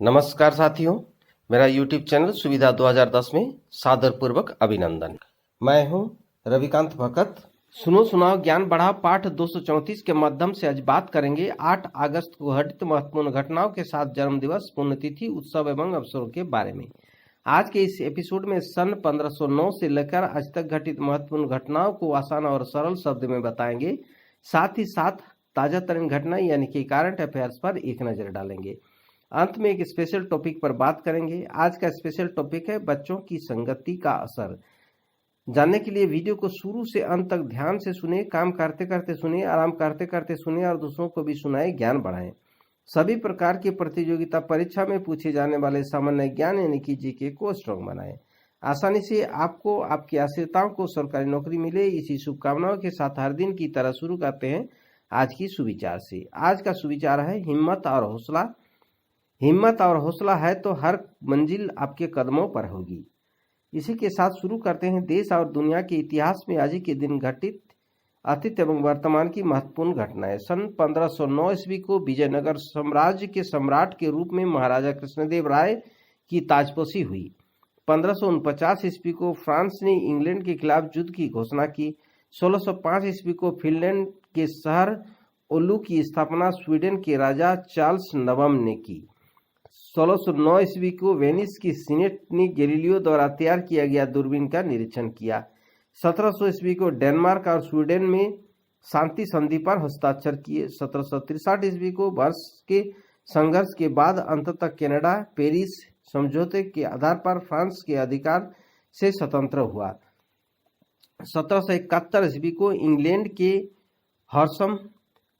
नमस्कार साथियों, मेरा YouTube चैनल सुविधा 2010 में सादरपूर्वक अभिनंदन। मैं हूं रविकांत भगत। सुनो सुनाओ ज्ञान बढ़ाओ पाठ 234 के माध्यम से आज बात करेंगे 8 अगस्त को घटित महत्वपूर्ण घटनाओं के साथ जन्म दिवस, पुण्यतिथि, उत्सव एवं अवसरों के बारे में। आज के इस एपिसोड में सन 1509 से लेकर आज तक घटित महत्वपूर्ण घटनाओं को आसान और सरल शब्द में बताएंगे। साथ ही साथ ताजा तरीन घटना यानी कि करंट अफेयर्स पर एक नजर डालेंगे। अंत में एक स्पेशल टॉपिक पर बात करेंगे। आज का स्पेशल टॉपिक है बच्चों की संगति का असर। जानने के लिए वीडियो को शुरू से अंत तक ध्यान से सुने, काम करते करते सुने, आराम करते करते सुने और दूसरों को भी सुनाए, ज्ञान बढ़ाएं। सभी प्रकार की प्रतियोगिता परीक्षा में पूछे जाने वाले सामान्य ज्ञान यानी कि जीके को स्ट्रॉन्ग बनाएं। आसानी से आपको आपकी आश्रिताओं को सरकारी नौकरी मिले, इसी शुभकामनाओं के साथ हर दिन की तरह शुरू करते हैं आज की सुविचार से। आज का सुविचार है हिम्मत और हौसला। हिम्मत और हौसला है तो हर मंजिल आपके कदमों पर होगी। इसी के साथ शुरू करते हैं देश और दुनिया के इतिहास में आज ही के दिन घटित अतीत एवं वर्तमान की महत्वपूर्ण घटनाएं। सन 1509 ईस्वी को विजयनगर साम्राज्य के सम्राट के रूप में महाराजा कृष्णदेव राय की ताजपोशी हुई। 1549 ईस्वी को फ्रांस ने इंग्लैंड के खिलाफ युद्ध की घोषणा की। 1605 ईस्वी को फिनलैंड के शहर ओलू की स्थापना स्वीडन के राजा चार्ल्स नवम ने की। 1609 ईस्वी को वेनिस की सीनेट ने गैलीलियो द्वारा तैयार किया गया दूरबीन का निरीक्षण किया। 1700 ईस्वी को डेनमार्क और स्वीडन में शांति संधि पर हस्ताक्षर किए। 1763 ईस्वी को वर्ष के संघर्ष के बाद अंततः कनाडा पेरिस समझौते के आधार पर फ्रांस के अधिकार से स्वतंत्र हुआ। 1771 ईस्वी को इंग्लैंड के हर्सम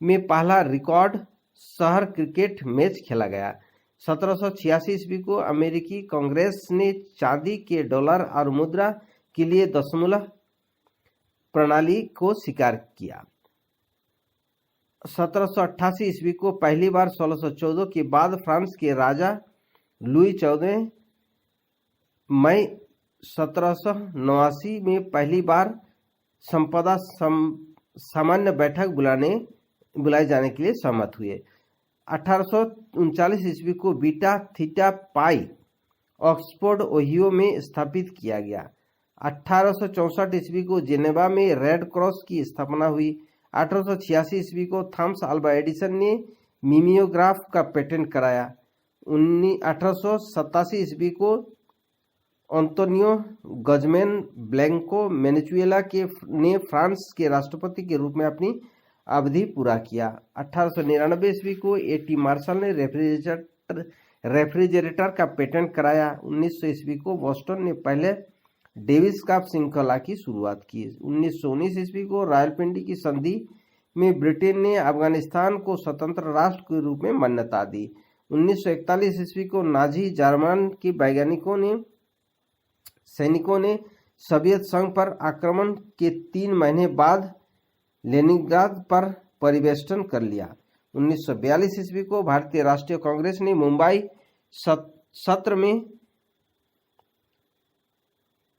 में पहला रिकॉर्ड शहर क्रिकेट मैच खेला गया। 1786 ईस्वी को अमेरिकी कांग्रेस ने चांदी के डॉलर और मुद्रा के लिए दशमलव प्रणाली को स्वीकार किया। 1788 ईस्वी को पहली बार 1614 के बाद फ्रांस के राजा लुई 14 मई 1789 में पहली बार संपदा सामान्य बैठक बुलाए जाने के लिए सहमत हुए। 1839 ईस्वी को beta theta pi Oxford Ohio में स्थापित किया गया। 1864 ईस्वी को जेनेवा में रेड क्रॉस की स्थापना हुई। 1886 ईस्वी को थॉमस अल्वा एडिसन ने मिमियोग्राफ का पेटेंट कराया। 1887 ईस्वी को एंटोनियो गजमैन ब्लैंको वेनेजुएला ने फ्रांस के राष्ट्रपति के रूप में अपनी अवधि पूरा किया। 1899 ईस्वी को एटी मार्शल ने रेफ्रिजरेटर का पेटेंट कराया। 1900 ईस्वी को बोस्टन ने पहले डेविस कप श्रृंखला की शुरुआत की। 1919 ईस्वी को रावलपिंडी की संधि में ब्रिटेन ने अफगानिस्तान को स्वतंत्र राष्ट्र के रूप में मान्यता दी। 1941 ईस्वी को नाजी जर्मन के सैनिकों ने सोवियत संघ पर आक्रमण के 3 महीने बाद लेनिनग्राद पर परिवेष्टन कर लिया। 1942 ईस्वी को भारतीय राष्ट्रीय कांग्रेस ने मुंबई सत्र में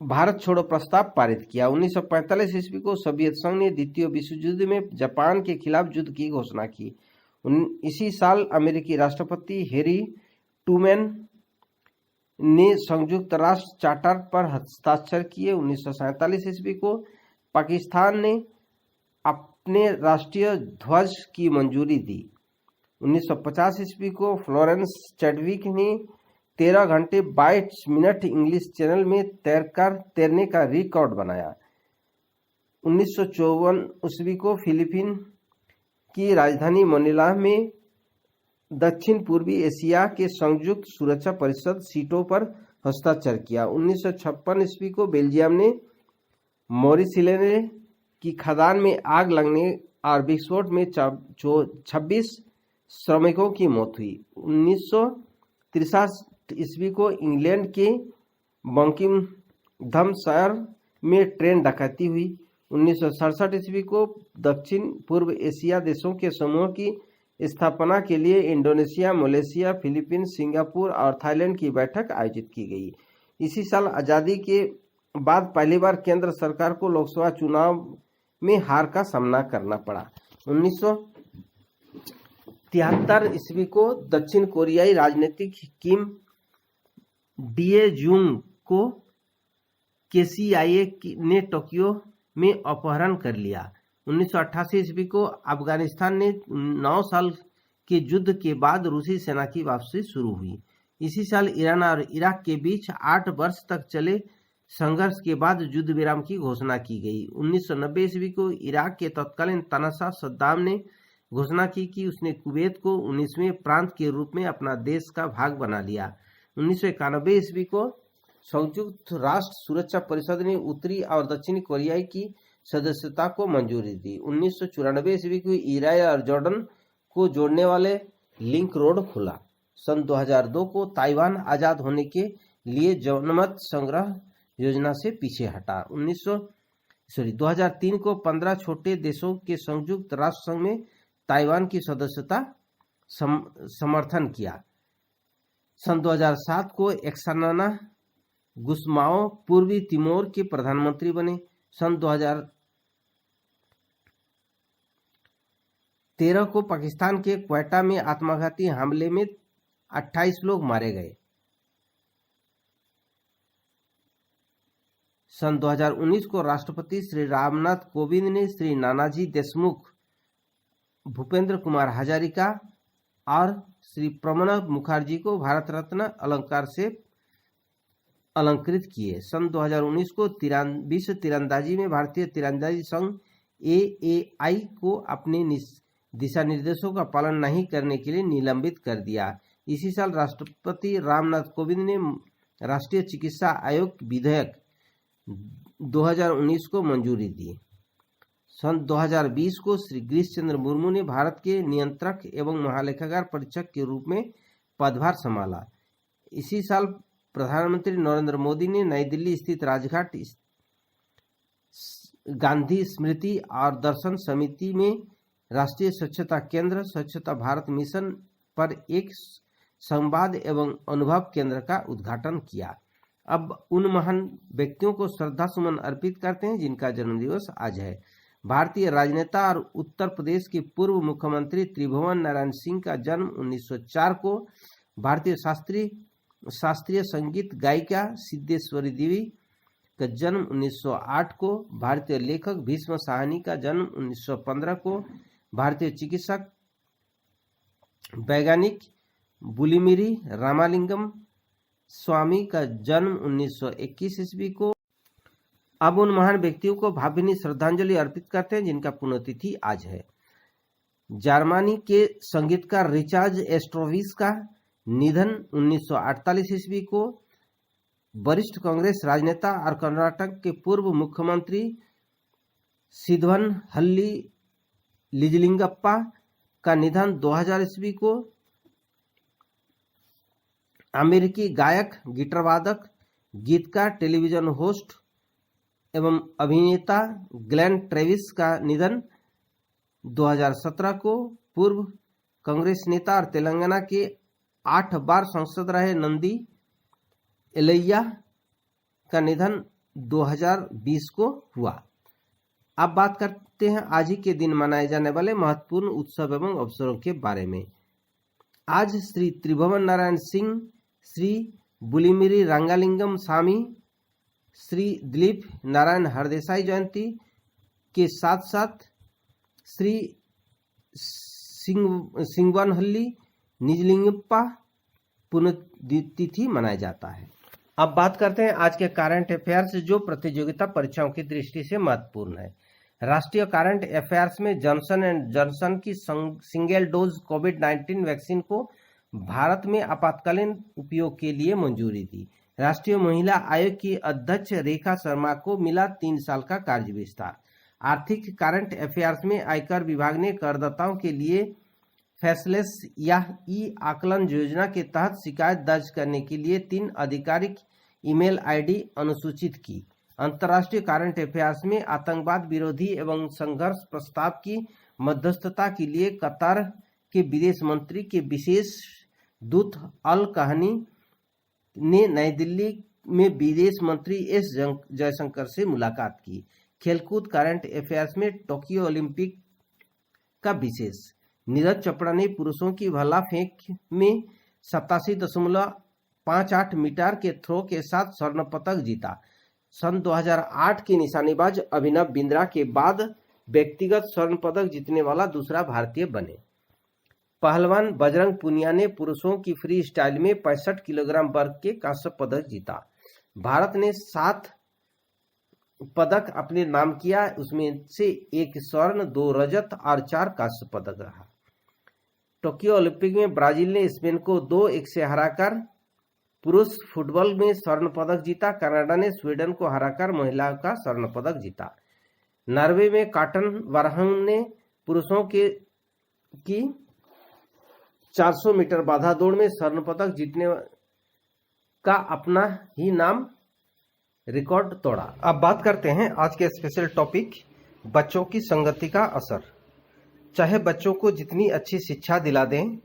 भारत छोड़ो प्रस्ताव पारित किया। 1945 ईस्वी को सोवियत संघ ने द्वितीय विश्व युद्ध में जापान के खिलाफ युद्ध की घोषणा की। इसी साल अमेरिकी राष्ट्रपति हैरी ट्रूमैन ने संयुक्त राष्ट्र चार्टर पर हस्ताक्षर किए। 1947 ईस्वी को पाकिस्तान ने अपने राष्ट्रीय ध्वज की मंजूरी दी। 1950 ईस्वी को फ्लोरेंस चैडविक ने 13 घंटे 22 मिनट इंग्लिश चैनल में तैरने का रिकॉर्ड बनाया। 1954 ईस्वी को फिलीपीन की राजधानी मनीला में दक्षिण पूर्वी एशिया के संयुक्त सुरक्षा परिषद सीटों पर हस्ताक्षर किया। 1956 ईस्वी को बेल्जियम ने मॉरिसिलेने की खदान में आग लगने और विस्फोट में 26 श्रमिकों की मौत हुई। 1963 ईस्वी को इंग्लैंड के बकिंघमशायर में ट्रेन डकैती हुई। 1967 ईस्वी को दक्षिण पूर्व एशिया देशों के समूह की स्थापना के लिए इंडोनेशिया, मलेशिया, फिलीपींस, सिंगापुर और थाईलैंड की बैठक आयोजित की गई। इसी साल आज़ादी के बाद पहली बार केंद्र सरकार को लोकसभा चुनाव में हार का सामना करना पड़ा। 1973 ईस्वी को दक्षिण कोरियाई राजनीतिक किम डीए जुंग को KCIA ने टोक्यो में अपहरण कर लिया। 1988 ईस्वी को अफगानिस्तान ने 9 साल के युद्ध के बाद रूसी सेना की वापसी शुरू हुई। इसी साल ईरान और इराक के बीच 8 वर्ष तक चले संघर्ष के बाद युद्ध विराम की घोषणा की गई। 1990 ईस्वी को इराक के तत्कालीन तानाशाह सद्दाम ने घोषणा की कि उसने कुवैत को 19वें प्रांत के रूप में अपना देश का भाग बना लिया। 1991 ईस्वी को संयुक्त राष्ट्र सुरक्षा परिषद ने उत्तरी और दक्षिणी कोरिया की सदस्यता को मंजूरी दी। 1994 ईस्वी को इराक और जॉर्डन को जोड़ने वाले लिंक रोड खुला। सन 2002 को ताइवान आजाद होने के लिए जनमत संग्रह योजना से पीछे हटा। 2003 को 15 छोटे देशों के संयुक्त राष्ट्र संघ में ताइवान की सदस्यता समर्थन किया। सन 2007 को एक्सानाना गुस्माओ पूर्वी तिमोर के प्रधानमंत्री बने। सन 2013 को पाकिस्तान के क्वेटा में आत्मघाती हमले में 28 लोग मारे गए। सन 2019 को राष्ट्रपति श्री रामनाथ कोविंद ने श्री नानाजी देशमुख, भूपेंद्र कुमार हजारिका और श्री प्रणब मुखर्जी को भारत रत्न अलंकार से अलंकृत किए। सन 2019 को विश्व तीरंदाजी में भारतीय तीरंदाजी संघ AAI को अपने दिशा निर्देशों का पालन नहीं करने के लिए निलंबित कर दिया। इसी साल राष्ट्रपति रामनाथ कोविंद ने राष्ट्रीय चिकित्सा आयोग विधेयक 2019 को मंजूरी दी। सन 2020 को श्री गिरीश चंद्र मुर्मू ने भारत के नियंत्रक एवं महालेखाकार परीक्षक के रूप में पदभार संभाला। इसी साल प्रधानमंत्री नरेंद्र मोदी ने नई दिल्ली स्थित राजघाट गांधी स्मृति और दर्शन समिति में राष्ट्रीय स्वच्छता केंद्र स्वच्छता भारत मिशन पर एक संवाद एवं अनुभव केंद्र का उद्घाटन किया। अब उन महान व्यक्तियों को श्रद्धा सुमन अर्पित करते हैं जिनका जन्मदिवस आज है। भारतीय राजनेता और उत्तर प्रदेश के पूर्व मुख्यमंत्री त्रिभुवन नारायण सिंह का जन्म 1904 को, भारतीय शास्त्रीय संगीत गायिका सिद्धेश्वरी देवी का जन्म 1908 को, भारतीय लेखक भीष्म साहनी का जन्म 1915 को, भारतीय चिकित्सक वैज्ञानिक बुलिमिरी रामालिंगम स्वामी का जन्म 1921 ईस्वी को। अब उन महान व्यक्तियों को भावभीनी श्रद्धांजलि अर्पित करते हैं जिनका पुण्यतिथि आज है। जर्मनी के संगीतकार रिचार्ड स्ट्रॉविस का निधन 1948 ईस्वी को। वरिष्ठ कांग्रेस राजनेता और कर्नाटक के पूर्व मुख्यमंत्री सिद्धवनहल्ली निजलिंगप्पा का निधन 2000 ईस्वी को। अमेरिकी गायक, गिटार वादक, गीतकार, टेलीविजन होस्ट एवं अभिनेता ग्लेन ट्रेविस का निधन 2017 को। पूर्व कांग्रेस नेता और तेलंगाना के 8 बार सांसद रहे नंदी एलैया का निधन 2020 को हुआ। अब बात करते हैं आज ही के दिन मनाए जाने वाले महत्वपूर्ण उत्सव एवं अवसरों के बारे में। आज श्री त्रिभुवन नारायण सिंह, श्री बुलिमिरी रंगालिंगम स्वामी, श्री दिलीप नारायण हरदेसाई जयंती के साथ साथ श्री सिंगवनहल्ली निजलिंगप्पा पुण्यतिथि मनाया जाता है। अब बात करते हैं आज के करंट अफेयर्स जो प्रतियोगिता परीक्षाओं की दृष्टि से महत्वपूर्ण है। राष्ट्रीय करंट अफेयर्स में जॉनसन एंड जॉनसन की सिंगल डोज कोविड-19 वैक्सीन को भारत में आपातकालीन उपयोग के लिए मंजूरी दी। राष्ट्रीय महिला आयोग की अध्यक्ष रेखा शर्मा को मिला 3 साल का कार्य विस्तार। आर्थिक करंट अफेयर्स में आयकर विभाग ने करदाताओं के लिए फैसलेस या ई आकलन योजना के तहत शिकायत दर्ज करने के लिए 3 आधिकारिक ईमेल आईडी अनुसूचित की। अंतर्राष्ट्रीय करंट अफेयर्स में आतंकवाद विरोधी एवं संघर्ष प्रस्ताव की मध्यस्थता के लिए कतार के विदेश मंत्री के विशेष दूत अल कहनी ने नई दिल्ली में विदेश मंत्री एस जयशंकर से मुलाकात की। खेलकूद करंट अफेयर्स में टोक्यो ओलंपिक का विशेष नीरज चोपड़ा ने पुरुषों की भाला फेंक में 87.58 मीटर के थ्रो के साथ स्वर्ण पदक जीता। सन 2008 के निशानेबाज अभिनव बिंद्रा के बाद व्यक्तिगत स्वर्ण पदक जीतने वाला दूसरा भारतीय बने। पहलवान बजरंग पुनिया ने पुरुषों की फ्री स्टाइल में 65 किलोग्राम वर्ग के कांस्य पदक जीता। भारत ने 7 पदक अपने नाम किया, उसमें से 1 स्वर्ण, 2 रजत और 4 कांस्य पदक रहा। टोक्यो ओलंपिक में ब्राजील ने स्पेन को 2-1 से हराकर पुरुष फुटबॉल में स्वर्ण पदक जीता। कनाडा ने स्वीडन को हराकर महिलाओं का स्वर्ण पदक जीता। नॉर्वे में काटन वरहंग ने पुरुषों की 400 मीटर बाधा दौड़ में स्वर्ण पदक जीतने का अपना ही नाम रिकॉर्ड तोड़ा। अब बात करते हैं आज के स्पेशल टॉपिक, बच्चों की संगति का असर। चाहे बच्चों को जितनी अच्छी शिक्षा दिला दें,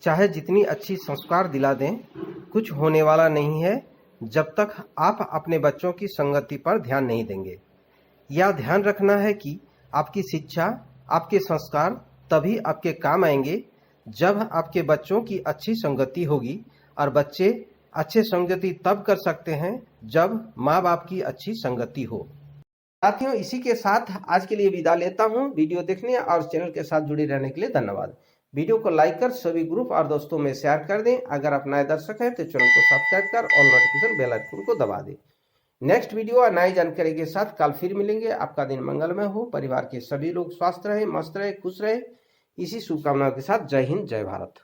चाहे जितनी अच्छी संस्कार दिला दें, कुछ होने वाला नहीं है जब तक आप अपने बच्चों की संगति पर ध्यान नहीं देंगे। यह ध्यान रखना है कि आपकी शिक्षा, आपके संस्कार तभी आपके काम आएंगे जब आपके बच्चों की अच्छी संगति होगी, और बच्चे अच्छे संगति तब कर सकते हैं जब माँ बाप की अच्छी संगति हो। साथियों, इसी के साथ आज के लिए विदा लेता हूँ। वीडियो देखने और चैनल के साथ जुड़े रहने के लिए धन्यवाद। वीडियो को लाइक कर सभी ग्रुप और दोस्तों में शेयर कर दें। अगर आप नए दर्शक हैं तो चैनल को सब्सक्राइब कर और नोटिफिकेशन बेल आइकन को दबा दें। नेक्स्ट वीडियो और नई जानकारी के साथ कल फिर मिलेंगे। आपका दिन मंगलमय हो, परिवार के सभी लोग स्वस्थ रहे, मस्त रहे, खुश रहे, इसी शुभकामनाओं के साथ जय हिंद, जय भारत।